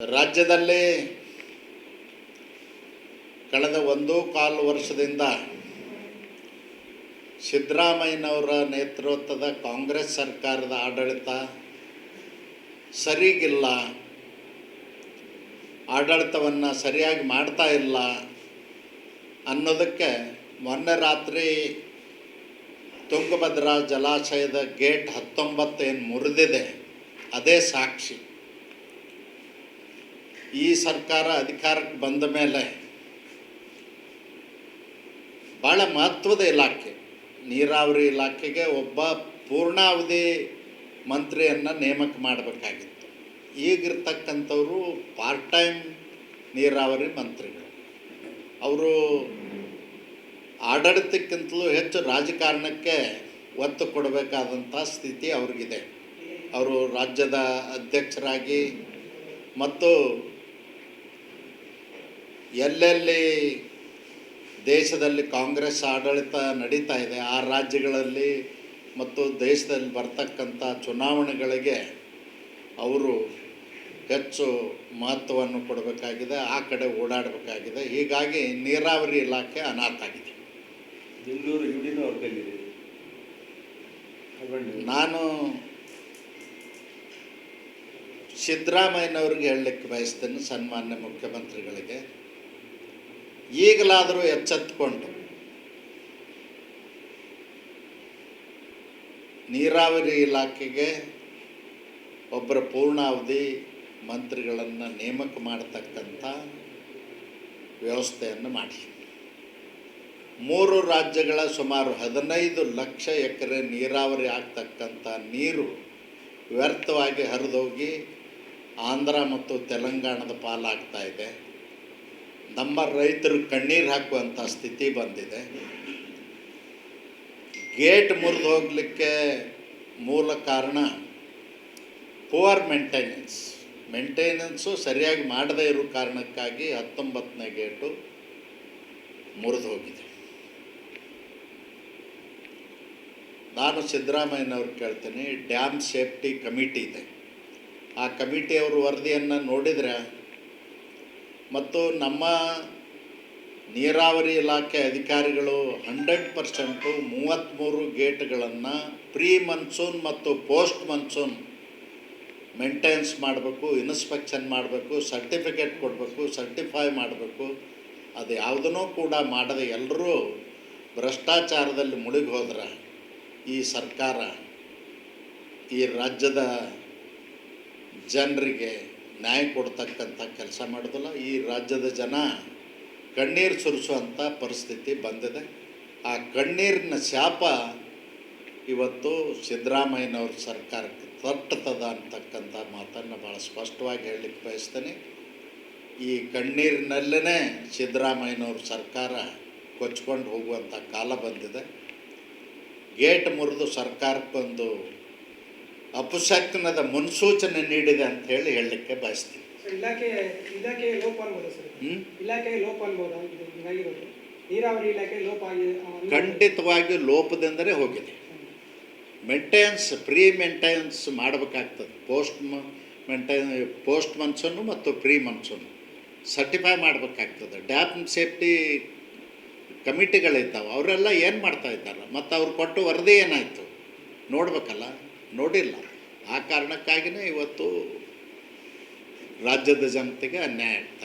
ರಾಜ್ಯದಲ್ಲಿ ಕಳೆದ 1.25 ವರ್ಷದಿಂದ ಸಿದ್ದರಾಮಯ್ಯನವರ ನೇತೃತ್ವದ ಕಾಂಗ್ರೆಸ್ ಸರ್ಕಾರದ ಆಡಳಿತ ಸರಿಗಿಲ್ಲ, ಆಡಳಿತವನ್ನು ಸರಿಯಾಗಿ ಮಾಡ್ತಾ ಇಲ್ಲ ಅನ್ನೋದಕ್ಕೆ ಮೊನ್ನೆ ರಾತ್ರಿ ತುಂಗಭದ್ರಾ ಜಲಾಶಯದ ಗೇಟ್ 19 ಏನು ಮುರಿದಿದೆ ಅದೇ ಸಾಕ್ಷಿ. ಈ ಸರ್ಕಾರ ಅಧಿಕಾರಕ್ಕೆ ಬಂದ ಮೇಲೆ ಭಾಳ ಮಹತ್ವದ ಇಲಾಖೆ ನೀರಾವರಿ ಇಲಾಖೆಗೆ ಒಬ್ಬ ಪೂರ್ಣಾವಧಿ ಮಂತ್ರಿಯನ್ನು ನೇಮಕ ಮಾಡಬೇಕಾಗಿತ್ತು. ಈಗಿರ್ತಕ್ಕಂಥವರು ಪಾರ್ಟ್ ಟೈಮ್ ನೀರಾವರಿ ಮಂತ್ರಿಗಳು. ಅವರು ಆಡಳಿತಕ್ಕಿಂತಲೂ ಹೆಚ್ಚು ರಾಜಕಾರಣಕ್ಕೆ ಒತ್ತು ಕೊಡಬೇಕಾದಂಥ ಸ್ಥಿತಿ ಅವ್ರಿಗಿದೆ. ಅವರು ರಾಜ್ಯದ ಅಧ್ಯಕ್ಷರಾಗಿ ಮತ್ತು ಎಲ್ಲೆಲ್ಲಿ ದೇಶದಲ್ಲಿ ಕಾಂಗ್ರೆಸ್ ಆಡಳಿತ ನಡೀತಾ ಇದೆ ಆ ರಾಜ್ಯಗಳಲ್ಲಿ ಮತ್ತು ದೇಶದಲ್ಲಿ ಬರ್ತಕ್ಕಂಥ ಚುನಾವಣೆಗಳಿಗೆ ಅವರು ಹೆಚ್ಚು ಮಹತ್ವವನ್ನು ಕೊಡಬೇಕಾಗಿದೆ, ಆ ಕಡೆ ಓಡಾಡಬೇಕಾಗಿದೆ. ಹೀಗಾಗಿ ನೀರಾವರಿ ಇಲಾಖೆ ಅನಾಥ ಆಗಿದೆ. ಬೆಂಗಳೂರು ಯುಡಿನೂ ಅವ್ರ ಕೈಲಿದೆ. ನಾನು ಸಿದ್ದರಾಮಯ್ಯನವ್ರಿಗೆ ಹೇಳಲಿಕ್ಕೆ ಬಯಸ್ತೇನೆ, ಸನ್ಮಾನ್ಯ ಮುಖ್ಯಮಂತ್ರಿಗಳಿಗೆ, ಈಗಲಾದರೂ ಎಚ್ಚೆತ್ತುಕೊಂಡು ನೀರಾವರಿ ಇಲಾಖೆಗೆ ಒಬ್ಬರ ಪೂರ್ಣಾವಧಿ ಮಂತ್ರಿಗಳನ್ನು ನೇಮಕ ಮಾಡತಕ್ಕಂಥ ವ್ಯವಸ್ಥೆಯನ್ನು ಮಾಡಿ. 3 ರಾಜ್ಯಗಳ ಸುಮಾರು 15 ಲಕ್ಷ ಎಕರೆ ನೀರಾವರಿ ಆಗ್ತಕ್ಕಂಥ ನೀರು ವ್ಯರ್ಥವಾಗಿ ಹರಿದೋಗಿ ಆಂಧ್ರ ಮತ್ತು ತೆಲಂಗಾಣದ ಪಾಲಾಗ್ತಾ ಇದೆ. ನಮ್ಮ ರೈತರು ಕಣ್ಣೀರು ಹಾಕುವಂಥ ಸ್ಥಿತಿ ಬಂದಿದೆ. ಗೇಟ್ ಮುರಿದು ಹೋಗಲಿಕ್ಕೆ ಮೂಲ ಕಾರಣ ಪುವರ್ ಮೇಂಟೆನೆನ್ಸು ಸರಿಯಾಗಿ ಮಾಡದೇ ಇರೋ ಕಾರಣಕ್ಕಾಗಿ 19ನೇ ಗೇಟು ಮುರಿದು ಹೋಗಿದೆ. ನಾನು ಸಿದ್ದರಾಮಯ್ಯನವ್ರು ಕೇಳ್ತೀನಿ, ಡ್ಯಾಮ್ ಸೇಫ್ಟಿ ಕಮಿಟಿ ಇದೆ, ಆ ಕಮಿಟಿಯವರು ವರದಿಯನ್ನು ನೋಡಿದರೆ ಮತ್ತು ನಮ್ಮ ನೀರಾವರಿ ಇಲಾಖೆ ಅಧಿಕಾರಿಗಳು 100% 33 ಗೇಟ್ಗಳನ್ನು ಪ್ರೀ ಮನ್ಸೂನ್ ಮತ್ತು ಪೋಸ್ಟ್ ಮನ್ಸೂನ್ ಮೇಂಟೆನೆನ್ಸ್ ಮಾಡಬೇಕು, ಇನ್ಸ್ಪೆಕ್ಷನ್ ಮಾಡಬೇಕು, ಸರ್ಟಿಫಿಕೇಟ್ ಕೊಡಬೇಕು, ಸರ್ಟಿಫೈ ಮಾಡಬೇಕು. ಅದು ಯಾವುದನ್ನೂ ಕೂಡ ಮಾಡದೆ ಎಲ್ಲರೂ ಭ್ರಷ್ಟಾಚಾರದಲ್ಲಿ ಮುಳುಗಿ ಹೋದ್ರೆ ಈ ಸರ್ಕಾರ ಈ ರಾಜ್ಯದ ಜನರಿಗೆ ನ್ಯಾಯ ಕೊಡ್ತಕ್ಕಂಥ ಕೆಲಸ ಮಾಡೋದಿಲ್ಲ. ಈ ರಾಜ್ಯದ ಜನ ಕಣ್ಣೀರು ಸುರಿಸುವಂಥ ಪರಿಸ್ಥಿತಿ ಬಂದಿದೆ. ಆ ಕಣ್ಣೀರಿನ ಶಾಪ ಇವತ್ತು ಸಿದ್ದರಾಮಯ್ಯನವ್ರ ಸರ್ಕಾರಕ್ಕೆ ತಟ್ಟುತ್ತದೆ ಅಂತಕ್ಕಂಥ ಮಾತನ್ನು ಭಾಳ ಸ್ಪಷ್ಟವಾಗಿ ಹೇಳಲಿಕ್ಕೆ ಬಯಸ್ತೇನೆ. ಈ ಕಣ್ಣೀರಿನಲ್ಲೇ ಸಿದ್ದರಾಮಯ್ಯನವ್ರ ಸರ್ಕಾರ ಕೊಚ್ಕೊಂಡು ಹೋಗುವಂಥ ಕಾಲ ಬಂದಿದೆ. ಗೇಟ್ ಮುರಿದು ಸರ್ಕಾರಕ್ಕೊಂದು ಅಪಶಕನದ ಮುನ್ಸೂಚನೆ ನೀಡಿದೆ ಅಂತ ಹೇಳಲಿಕ್ಕೆ ಬಯಸ್ತೀನಿ. ಇಲಾಖೆ ಲೋಪ ಅನ್ಬೋದಾ ಸರ್? ಇಲಾಖೆ ಲೋಪ ಅನ್ಬೋದಾ? ನೀರಾವರಿ ಇಲಾಖೆ ಲೋಪ ಆಗಿದೆ? ಖಂಡಿತವಾಗಿ ಲೋಪದಿಂದಲೇ ಹೋಗಿದೆ. ಪ್ರೀ ಮೇಂಟೆನೆನ್ಸ್ ಮಾಡಬೇಕಾಗ್ತದೆ. ಪೋಸ್ಟ್ ಮನ್ಸೂನು ಮತ್ತು ಪ್ರೀ ಮನ್ಸೂನು ಸರ್ಟಿಫೈ ಮಾಡಬೇಕಾಗ್ತದೆ. ಡ್ಯಾಮ್ ಸೇಫ್ಟಿ ಕಮಿಟಿಗಳಿದ್ದಾವೆ, ಅವರೆಲ್ಲ ಏನು ಮಾಡ್ತಾ ಇದ್ದಾರೆ ಮತ್ತು ಅವ್ರು ಕೊಟ್ಟು ವರದಿ ಏನಾಯಿತು ನೋಡಬೇಕಲ್ಲ, ನೋಡಿಲ್ಲ. ಆ ಕಾರಣಕ್ಕಾಗಿಯೇ ಇವತ್ತು ರಾಜ್ಯದ ಜನತೆಗೆ ಅನ್ಯಾಯ ಆಗ್ತಾಯಿದೆ.